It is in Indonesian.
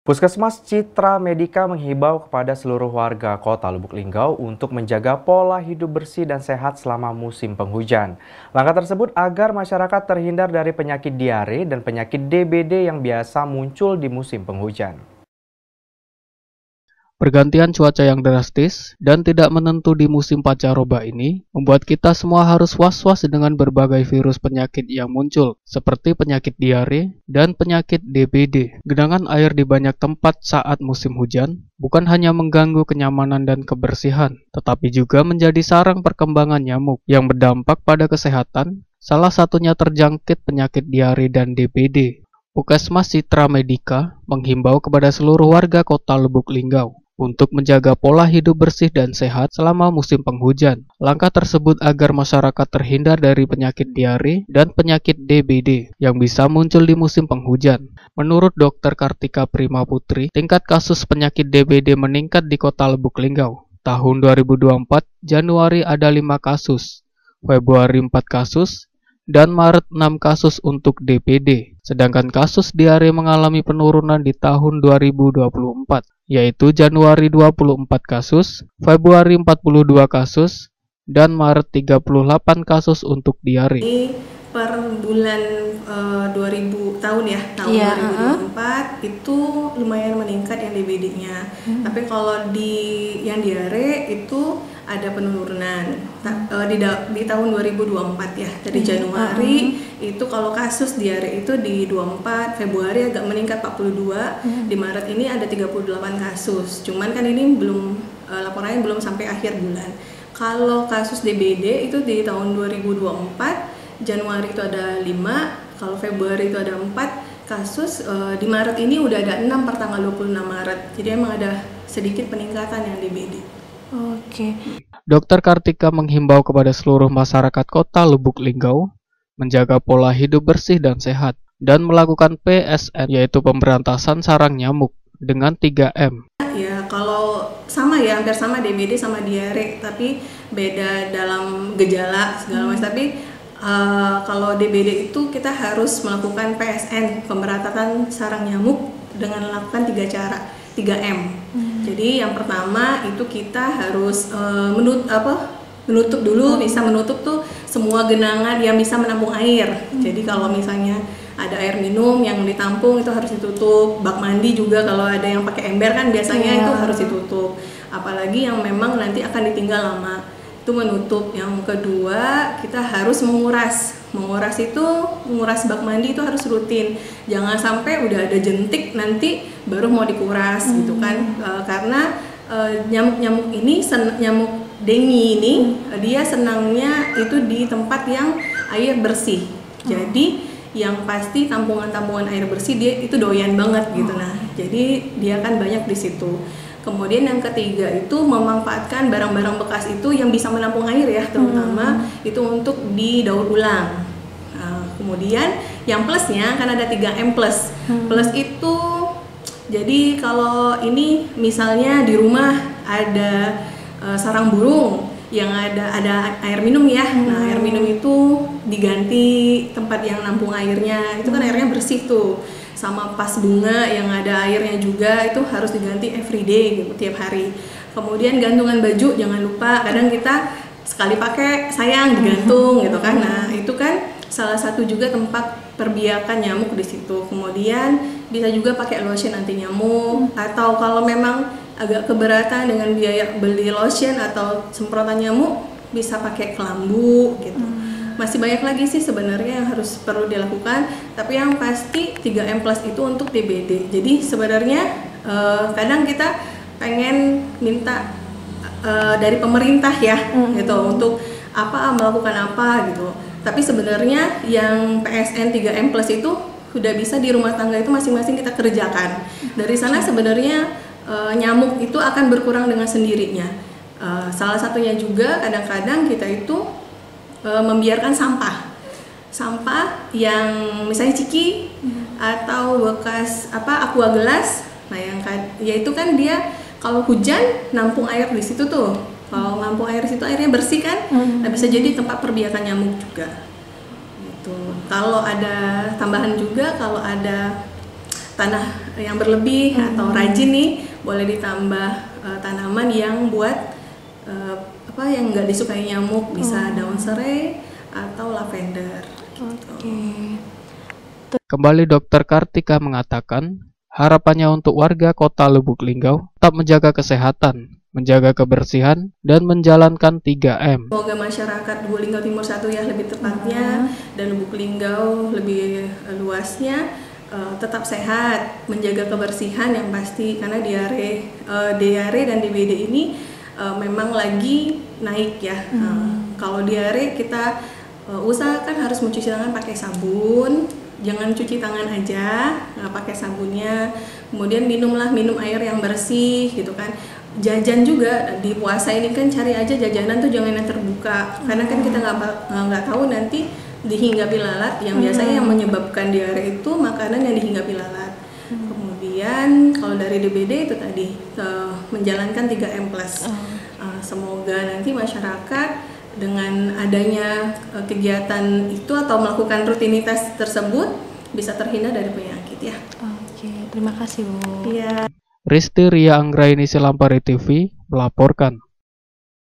Puskesmas Citra Medika menghimbau kepada seluruh warga Kota Lubuk Linggau untuk menjaga pola hidup bersih dan sehat selama musim penghujan. Langkah tersebut agar masyarakat terhindar dari penyakit diare dan penyakit DBD yang biasa muncul di musim penghujan. Pergantian cuaca yang drastis dan tidak menentu di musim pancaroba ini membuat kita semua harus was-was dengan berbagai virus penyakit yang muncul, seperti penyakit diare dan penyakit DBD. Genangan air di banyak tempat saat musim hujan bukan hanya mengganggu kenyamanan dan kebersihan, tetapi juga menjadi sarang perkembangan nyamuk yang berdampak pada kesehatan, salah satunya terjangkit penyakit diare dan DBD. Puskesmas Citra Medika menghimbau kepada seluruh warga Kota Lubuk Linggau untuk menjaga pola hidup bersih dan sehat selama musim penghujan. Langkah tersebut agar masyarakat terhindar dari penyakit diare dan penyakit DBD yang bisa muncul di musim penghujan. Menurut Dr. Kartika Prima Putri, tingkat kasus penyakit DBD meningkat di Kota Lubuk Linggau. Tahun 2024, Januari ada 5 kasus, Februari 4 kasus, dan Maret 6 kasus untuk DBD. Sedangkan kasus diare mengalami penurunan di tahun 2024, yaitu Januari 24 kasus, Februari 42 kasus, dan Maret 38 kasus untuk diare. Per bulan 2000 tahun ya, tahun 2024 itu lumayan meningkat yang DBD-nya. Tapi kalau yang diare itu ada penurunan di tahun 2024 ya, dari Januari itu kalau kasus diare itu di 24, Februari agak meningkat 42, di Maret ini ada 38 kasus. Cuman kan ini belum laporannya belum sampai akhir bulan. Kalau kasus DBD itu di tahun 2024, Januari itu ada 5, kalau Februari itu ada 4 kasus, di Maret ini udah ada 6 per tanggal 26 Maret. Jadi emang ada sedikit peningkatan yang DBD. Oke. Dr. Kartika menghimbau kepada seluruh masyarakat Kota Lubuk Linggau menjaga pola hidup bersih dan sehat dan melakukan PSN, yaitu pemberantasan sarang nyamuk dengan 3M. Ya, kalau sama ya, hampir sama DBD sama diare, tapi beda dalam gejala segala macam. Tapi kalau DBD itu kita harus melakukan PSN, pemberantasan sarang nyamuk, dengan melakukan 3 cara, 3M. Jadi yang pertama itu kita harus menutup dulu, bisa menutup tuh semua genangan yang bisa menampung air. Jadi kalau misalnya ada air minum yang ditampung itu harus ditutup. Bak mandi juga kalau ada yang pakai ember kan biasanya itu harus ditutup. Apalagi yang memang nanti akan ditinggal lama, itu menutup. Yang kedua, kita harus menguras bak mandi itu harus rutin. Jangan sampai udah ada jentik nanti baru mau dikuras gitu kan. Karena nyamuk-nyamuk ini, nyamuk dengue ini, dia senangnya itu di tempat yang air bersih. Jadi yang pasti tampungan-tampungan air bersih dia itu doyan banget gitu. Nah, jadi dia kan banyak di situ. Kemudian yang ketiga itu memanfaatkan barang-barang bekas itu yang bisa menampung air ya, terutama itu untuk didaur ulang. Nah, kemudian yang plusnya kan ada 3M plus. Plus itu jadi kalau ini misalnya di rumah ada sarang burung yang ada air minum ya. Nah, air minum itu diganti tempat yang nampung airnya. Itu kan airnya bersih tuh. Sama vas bunga yang ada airnya juga itu harus diganti everyday gitu, tiap hari. Kemudian gantungan baju jangan lupa, kadang kita sekali pakai sayang digantung gitu kan. Nah, itu kan salah satu juga tempat perbiakan nyamuk di situ. Kemudian bisa juga pakai lotion anti nyamuk, atau kalau memang agak keberatan dengan biaya beli lotion atau semprotan nyamuk bisa pakai kelambu gitu. Masih banyak lagi sih sebenarnya yang harus perlu dilakukan, tapi yang pasti 3M plus itu untuk DBD. Jadi sebenarnya kadang kita pengen minta dari pemerintah ya gitu untuk melakukan apa gitu. Tapi sebenarnya yang PSN 3M plus itu sudah bisa di rumah tangga itu masing-masing kita kerjakan. Dari sana sebenarnya nyamuk itu akan berkurang dengan sendirinya. Salah satunya juga kadang-kadang kita itu membiarkan sampah yang misalnya ciki atau bekas aqua gelas. Nah, yaitu kan dia kalau hujan nampung air di situ tuh. Kalau nampung air di situ airnya bersih kan, nah bisa jadi tempat perbiakan nyamuk juga. Gitu. Kalau ada tambahan juga, kalau ada tanah yang berlebih atau rajin nih, boleh ditambah tanaman yang buat yang nggak disukai nyamuk, bisa daun serai atau lavender. Kembali Dr. Kartika mengatakan, harapannya untuk warga Kota Lubuk Linggau tetap menjaga kesehatan, menjaga kebersihan, dan menjalankan 3M. Semoga masyarakat Lubuk Linggau Timur 1 ya lebih tepatnya, dan Lubuk Linggau lebih luasnya tetap sehat, menjaga kebersihan yang pasti, karena diare dan DBD ini memang lagi naik ya. Kalau diare kita usahakan harus mencuci tangan pakai sabun, jangan cuci tangan aja nggak pakai sabunnya. Kemudian minum air yang bersih gitu kan. Jajan juga di puasa ini kan cari aja jajanan tuh jangan yang terbuka, karena kan kita nggak tahu nanti dihinggapi lalat, yang biasanya yang menyebabkan diare itu makanan yang dihinggapi lalat. Kemudian kalau dari DBD itu tadi menjalankan 3M+. Semoga nanti masyarakat dengan adanya kegiatan itu atau melakukan rutinitas tersebut bisa terhindar dari penyakit ya. Oke, terima kasih Bu. Iya. Risti Ria Anggraini Silampari TV melaporkan.